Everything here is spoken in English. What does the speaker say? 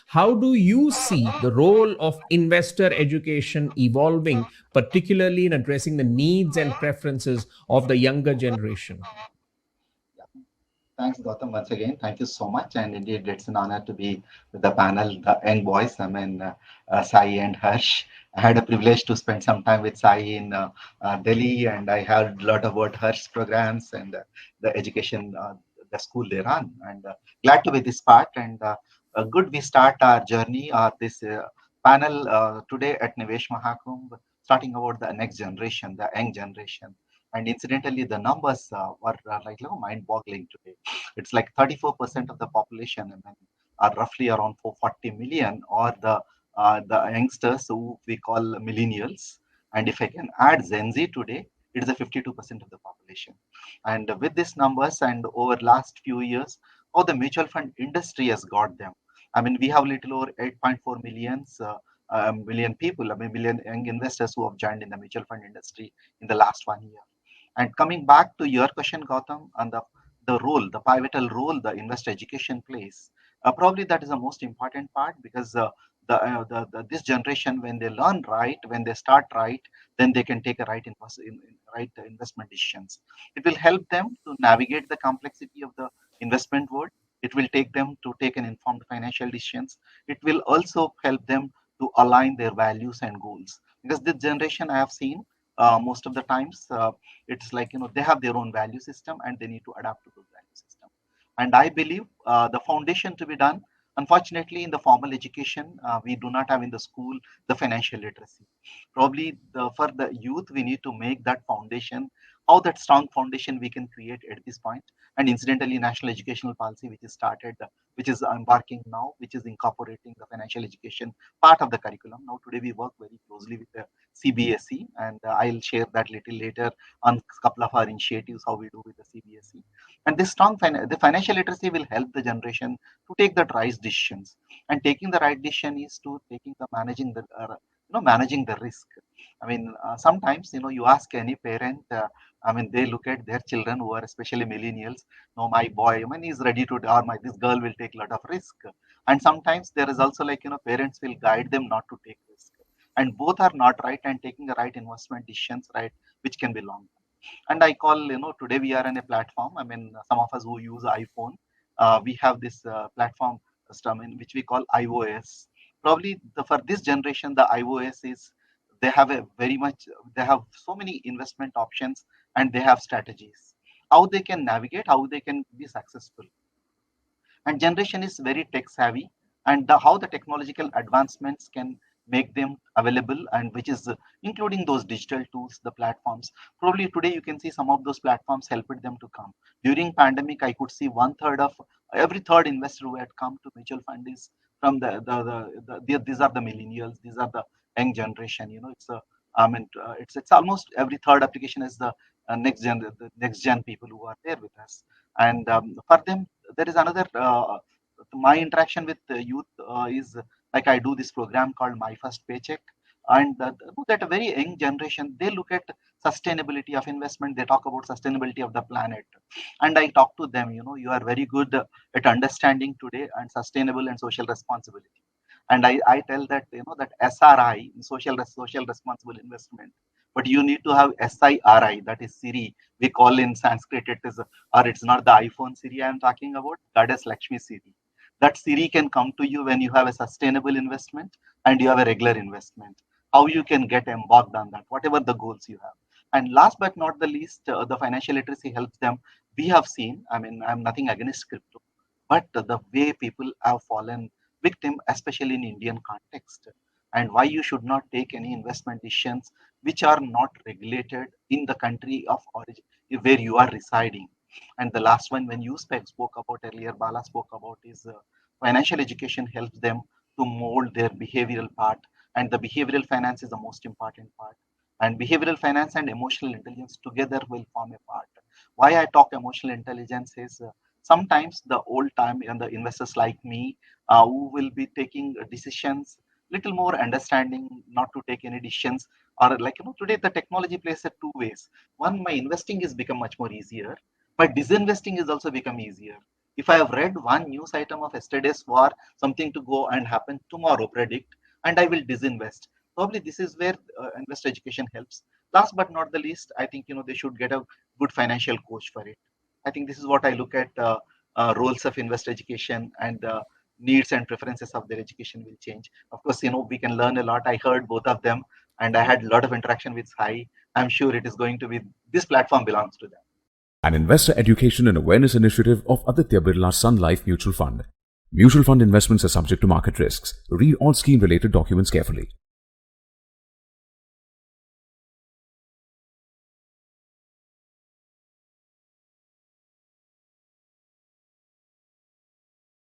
How do you see the role of investor education evolving, particularly in addressing the needs and preferences of the younger generation? Yeah. Thanks, Gautam, once again. Thank you so much. And indeed, it's an honor to be with the panel, the young boys. Sai and Harsh. I had a privilege to spend some time with Sai in Delhi, and I heard a lot about Harsh programs and the education, the school they run. And glad to be this part. And good, we start our journey, this panel today at Nivesh Mahakumbh, starting about the next generation, the young generation. And incidentally, the numbers were like mind-boggling today. It's like 34% of the population, are roughly around 440 million, or the youngsters who we call millennials. And if I can add Gen Z today, it is a 52% of the population. And with these numbers, and over last few years, how the mutual fund industry has got them. I mean, we have little over 8.4 million people, million young investors who have joined in the mutual fund industry in the last 1 year. And coming back to your question, Gautam, and the role, the pivotal role the investor education plays, probably that is the most important part, because this generation, when they learn right, when they start right, then they can take a right investment decisions. It will help them to navigate the complexity of the investment world. It will take them to take an informed financial decisions. It will also help them to align their values and goals, because this generation I have seen most of the times, it's like, they have their own value system and they need to adapt to those value system. And I believe the foundation to be done, unfortunately, in the formal education, we do not have in the school the financial literacy. Probably for the youth, we need to make that foundation, how that strong foundation we can create at this point. And incidentally, national educational policy, which is started, which is embarking now, which is incorporating the financial education part of the curriculum. Now today we work very closely with the CBSE, and I'll share that little later on a couple of our initiatives how we do with the CBSE. And this the financial literacy will help the generation to take the right decisions. And taking the right decision is to taking the managing the risk. I mean, sometimes, you ask any parent. They look at their children who are especially millennials. No, my boy, he's ready to, or my this girl will take a lot of risk. And sometimes there is also like, parents will guide them not to take risk, and both are not right, and taking the right investment decisions, right, which can be long. And I call, today we are on a platform. Some of us who use iPhone, we have this platform system in which we call iOS. Probably for this generation, the iOS is, they have a very much, they have so many investment options, and they have strategies, how they can navigate, how they can be successful. And generation is very tech savvy, and how the technological advancements can make them available, and which is including those digital tools, the platforms. Probably today you can see some of those platforms helped them to come. During pandemic, I could see one third of every third investor who had come to mutual fund is from these are the millennials, these are the young generation. It's almost every third application is the next gen people who are there with us. And for them, there is another, my interaction with the youth is like, I do this program called My First Paycheck. And that very young generation, they look at sustainability of investment, they talk about sustainability of the planet. And I talk to them, you are very good at understanding today and sustainable and social responsibility. And I tell that, that SRI, social responsible investment, but you need to have SIRI, that is Siri. We call in Sanskrit it is, or it's not the iPhone Siri I am talking about, that is Lakshmi Siri. That Siri can come to you when you have a sustainable investment and you have a regular investment. How you can get embarked on that, whatever the goals you have. And last but not the least, the financial literacy helps them. We have seen, I'm nothing against crypto, but the way people have fallen victim, especially in Indian context, and why you should not take any investment decisions which are not regulated in the country of origin where you are residing. And the last one, when you spoke about earlier, Bala spoke about, is financial education helps them to mold their behavioral part, and the behavioral finance is the most important part. And behavioral finance and emotional intelligence together will form a part. Why I talk emotional intelligence is, sometimes the old time and the investors like me, who will be taking decisions little more understanding, not to take any decisions, or like, today the technology plays it two ways. One, my investing is become much more easier, but disinvesting is also become easier. If I have read one news item of yesterday's war, something to go and happen tomorrow, predict, and I will disinvest. Probably this is where investor education helps. Last but not the least, I think they should get a good financial coach for it. I think this is what I look at. Roles of investor education and the needs and preferences of their education will change. Of course, we can learn a lot. I heard both of them, and I had a lot of interaction with Sai. I'm sure it is going to be, this platform belongs to them. An investor education and awareness initiative of Aditya Birla Sun Life Mutual Fund. Mutual fund investments are subject to market risks. Read all scheme related documents carefully.